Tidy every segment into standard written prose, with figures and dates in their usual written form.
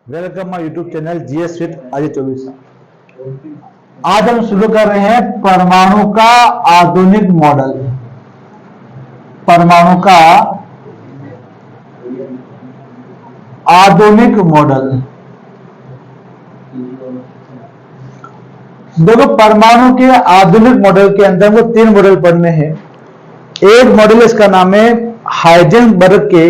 Welcome my YouTube channel GS with Ajay 24। आज हम शुरू कर रहे हैं परमाणु का आधुनिक मॉडल। परमाणु का आधुनिक मॉडल। देखो, परमाणु के आधुनिक मॉडल के अंदर हमको 3 मॉडल पढ़ने हैं। एक मॉडल इसका नाम है हाइजेनबर्ग के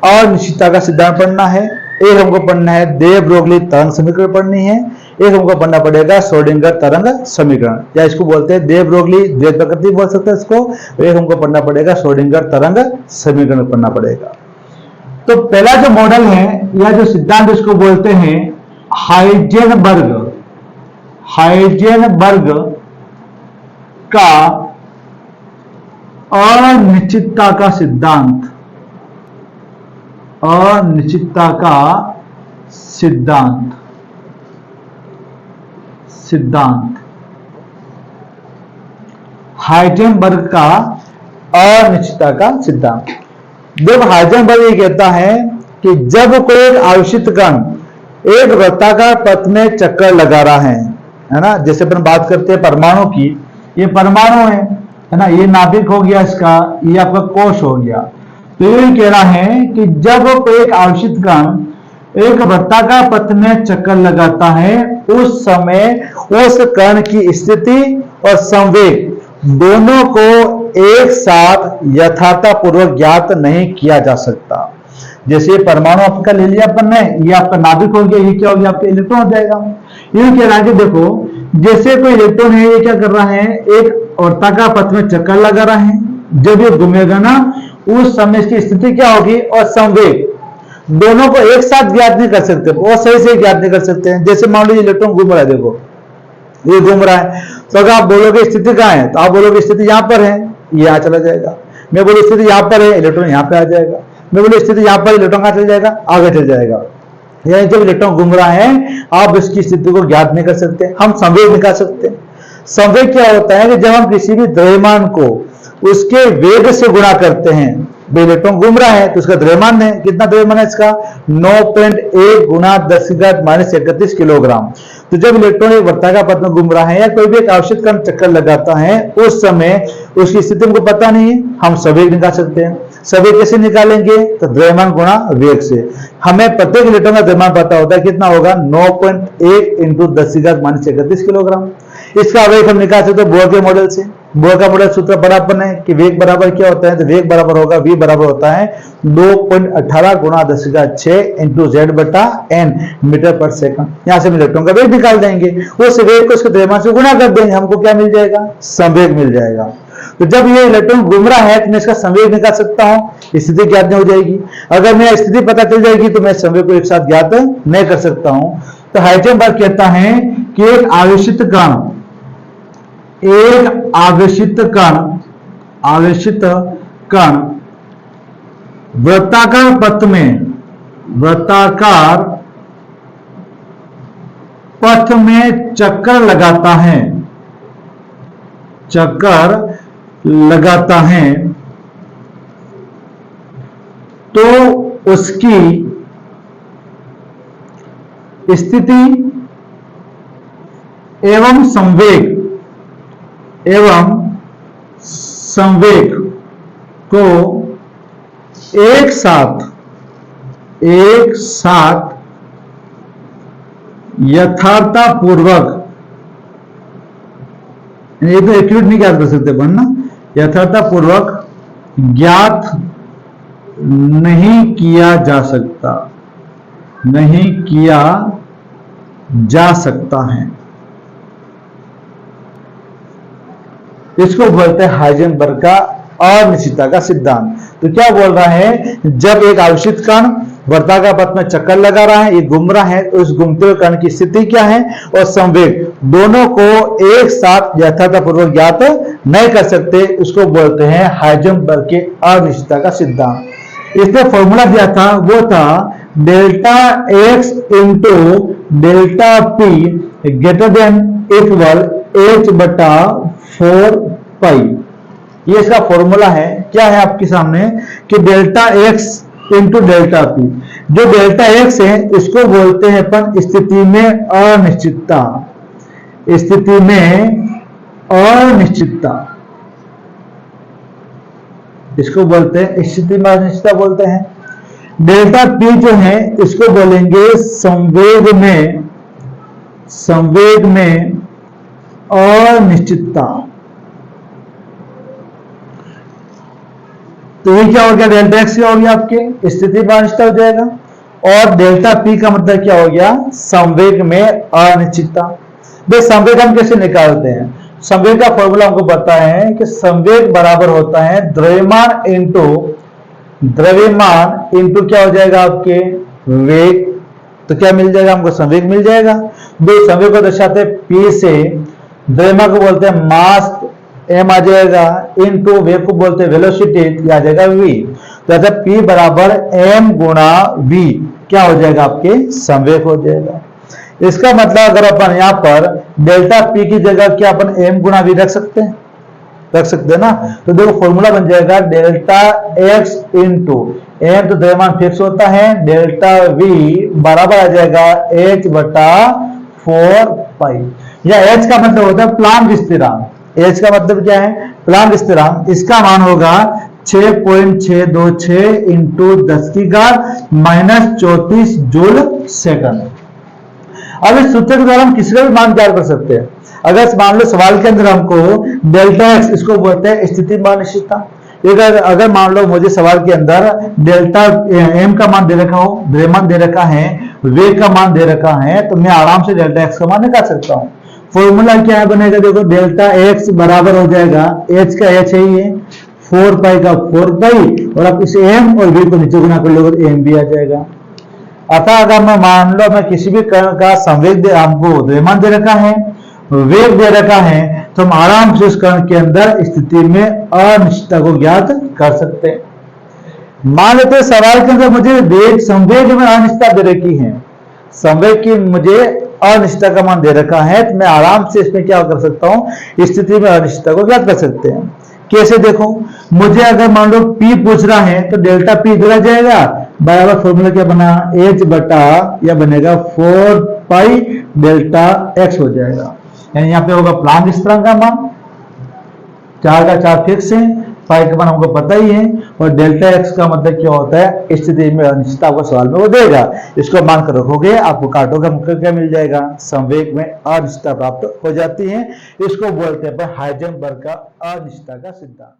अनिश्चितता का सिद्धांत पढ़ना है। एक हमको पढ़ना है दे ब्रोगली तरंग समीकरण पढ़नी है। एक हमको पढ़ना पड़ेगा श्रोडिंगर तरंग समीकरण, या इसको बोलते हैं दे ब्रोगली द्वैत प्रकृति बोल सकते हैं इसको। एक हमको पढ़ना पड़ेगा श्रोडिंगर तरंग समीकरण पढ़ना पड़ेगा। तो पहला जो मॉडल है या जो सिद्धांत इसको बोलते हैं हाइजेनबर्ग का अनिश्चितता का सिद्धांत। अनिश्चितता का सिद्धांत हाइजेनबर्ग का अनिश्चितता का सिद्धांत। जब हाइजेनबर्ग ये कहता है कि जब कोई एक आवेशित कण एक वृत्ताकार पथ में चक्कर लगा रहा है ना, जैसे अपन बात करते हैं परमाणु की, ये परमाणु है ना, ये नाभिक हो गया इसका, ये आपका कोश हो गया। तो ये कह रहा है कि जब कोई एक आवेशित कण एक वृत्ताकार पथ में चक्कर लगाता है, उस समय उस कण की स्थिति और संवेग दोनों को एक साथ यथार्थपूर्वक ज्ञात नहीं किया जा सकता। जैसे परमाणु आपका ले लिया अपन ने, ये आपका नाभिक हो गया, ये क्या हो गया, आपका इलेक्ट्रॉन हो जाएगा। ये कह रहा है कि देखो, जैसे कोई इलेक्ट्रॉन है, ये क्या कर रहा है, एक वृत्ताकार पथ में चक्कर लगा रहा है। जब ये घूमेगा ना, उस समय इसकी स्थिति क्या होगी और संवेग दोनों को एक साथ ज्ञात नहीं कर सकते, वो सही से ज्ञात नहीं कर सकते हैं। जैसे मान लीजिए इलेक्ट्रॉन घूम रहा है, देखो ये घूम रहा है, तो अगर आप बोलोगे स्थिति कहाँ है, तो आप बोलोगे स्थिति यहाँ पर है, ये यहाँ चला जाएगा। मैं बोलूँ स्थिति यहाँ पर है, इलेक्ट्रॉन यहाँ पे आ जाएगा। मैं बोलूँ स्थिति यहाँ पर, इलेक्ट्रॉन कहाँ चल जाएगा, आगे चल जाएगा। यानी जब इलेक्ट्रॉन घूम रहा है, आप इसकी स्थिति को ज्ञात नहीं कर सकते। हम संवेग निकाल सकते हैं। संवेग क्या होता है कि जब हम किसी भी द्रव्यमान को उसके वेग से गुणा करते हैं, इलेक्ट्रॉन घूम रहा है तो उसका द्रव्यमान है, कितना द्रव्यमान है इसका, 9.1 गुना 10⁻³ किलोग्राम। तो जब इलेक्ट्रॉन एक वृत्ताकार पथ में घूम रहा है या कोई भी एक आवेशित कण चक्कर लगाता है, उस समय उसकी स्थिति हमको पता नहीं है, हम संवेग निकाल सकते हैं। संवेग कैसे निकालेंगे, तो द्रव्यमान गुणा वेग से। हमें प्रत्येक इलेक्ट्रॉन का द्रव्यमान पता होता है, कितना होगा, 9.1 × 10⁻³ किलोग्राम। इसका वेग हम निकाल सकते हैं बोर के मॉडल से। बोर का मॉडल सूत्र बराबर है कि वेग बराबर क्या होता है, तो वेग बराबर होगा, v बराबर होता है 2.18 × 10⁻6 × z/n मीटर पर सेकंड। यहां से हम इलेक्ट्रॉन का वेग निकाल देंगे, उस वेग को उसके द्रव्यमान से गुणा कर देंगे, हमको क्या मिल जाएगा, संवेग मिल जाएगा। तो जब ये इलेक्ट्रॉन घूम रहा है तो मैं इसका संवेग निकाल सकता हूं, स्थिति ज्ञात नहीं हो जाएगी। अगर मैं स्थिति पता चल जाएगी तो मैं संवेग को एक साथ ज्ञात नहीं कर सकता हूं। तो हाइजेनबर्ग कहता है कि एक आवेशित कण वृत्ताकार पथ में चक्कर लगाता है तो उसकी स्थिति एवं संवेग को एक साथ यथार्थपूर्वक, ये तो एक्यूरेट नहीं ज्ञात कर सकते ना, यथार्थपूर्वक ज्ञात नहीं किया जा सकता है। इसको बोलते हैं हाइजेनबर्ग का अनिश्चितता का सिद्धांत। तो क्या बोल रहा है, जब एक आवेशित कण वृत्ताकार पथ में चक्कर लगा रहा है, ये घूम रहा है, तो उस घूमते हुए कण की स्थिति क्या है और संवेग दोनों को एक साथ यथार्थपूर्वक ज्ञात नहीं कर सकते, उसको बोलते हैं हाइजेनबर्ग के अनिश्चितता का सिद्धांत। इसने फॉर्मूला दिया था, वो था delta x × delta p > h/4π। ये इसका फॉर्मूला है। क्या है आपके सामने कि डेल्टा x × डेल्टा p, जो डेल्टा एक्स है इसको बोलते हैं अपन स्थिति में अनिश्चितता, स्थिति में अनिश्चितता, इसको बोलते हैं स्थिति में अनिश्चितता बोलते हैं। डेल्टा पी जो है इसको बोलेंगे संवेग में अनिश्चितता। तो ये क्या हो गया, डेल्टा एक्स क्या हो गया आपके स्थिति में अनिश्चितता हो जाएगा, और डेल्टा पी का मतलब क्या हो गया, संवेग में अनिश्चितता। भाई संवेग हम कैसे निकालते हैं, संवेग का फॉर्मूला हमको पता है कि संवेग बराबर होता है द्रव्यमान इंटू क्या हो जाएगा आपके वेग। तो क्या मिल जाएगा हमको, संवेग मिल जाएगा। दो संवेग को दर्शाते हैं पी से, द्रव्यमान को बोलते हैं मास एम आ जाएगा, इनटू वेग को बोलते हैं वेलोसिटी आ जाएगा वी। तो ऐसा पी बराबर एम गुणा वी क्या हो जाएगा आपके संवेग हो जाएगा। इसका मतलब अगर अपन यहाँ पर डेल्टा पी की जगह क्या अपन एम गुणा वी रख सकते हैं ना। तो देखो फॉर्मूला बन जाएगा डेल्टा एक्स इंटू एम तो द्रव्यमान फिक्स होता है, डेल्टा वी बराबर आ जाएगा एच बटा 4 पाई। या एच का मतलब होता है प्लांक स्थिरांक, एच का मतलब क्या है प्लांक स्थिरांक। इसका मान होगा 6.626 इंटू 10 की घात -34 जूल सेकंड। अब इस सूत्र के द्वारा हम किसी का भी मान ज्ञात कर सकते हैं। अगर मान लो सवाल के अंदर हमको डेल्टा एक्स इसको बोलते हैं स्थिति में अनिश्चितता, अगर मान लो मुझे सवाल के अंदर डेल्टा एम का मान दे रखा हो, द्रव्यमान दे रखा है, वेग का मान दे रखा है, तो मैं आराम से डेल्टा एक्स का मान निकाल सकता हूँ। फॉर्मूला क्या है बनेगा, देखो डेल्टा एक्स बराबर हो जाएगा, एच का एच है ये 4 पाई का 4 पाई, और आप इसे एम और वी को नीचे गुना कर लोगे तो एम भी आ जाएगा। अतः अगर मैं मान लो मैं किसी भी कण का संवेग हमको द्रव्यमान दे रखा है, वेग दे रखा है, तो हम आराम से उस कण के अंदर स्थिति में अनिश्चितता को ज्ञात कर सकते हैं। मान लेते हैं सवाल के अंदर मुझे वेग संवेग में अनिश्चितता दे रखी है, संवेग की मुझे अनिश्चितता का मान दे रखा है, तो मैं आराम से इसमें क्या कर सकता हूं, स्थिति में अनिश्चितता को ज्ञात कर सकते हैं। कैसे देखो, मुझे अगर मान लो P पूछ रहा है तो डेल्टा P इधर आ जाएगा, बराबर फॉर्मूला क्या बना H बटा या बनेगा 4 पाई डेल्टा x हो जाएगा। यानी यहाँ पे होगा प्लांक स्थिरांक का मान, 4 का 4 फिक्स है, पाई का मान हमको पता ही है, और डेल्टा एक्स का मतलब क्या होता है स्थिति में अनिश्चितता आपको सवाल में वो देगा। इसको मान कर रखोगे, आपको काटोगे हमको क्या मिल जाएगा, संवेग में अनिश्चितता प्राप्त हो जाती है। इसको बोलते हैं हाइजेनबर्ग का अनिश्चितता का सिद्धांत।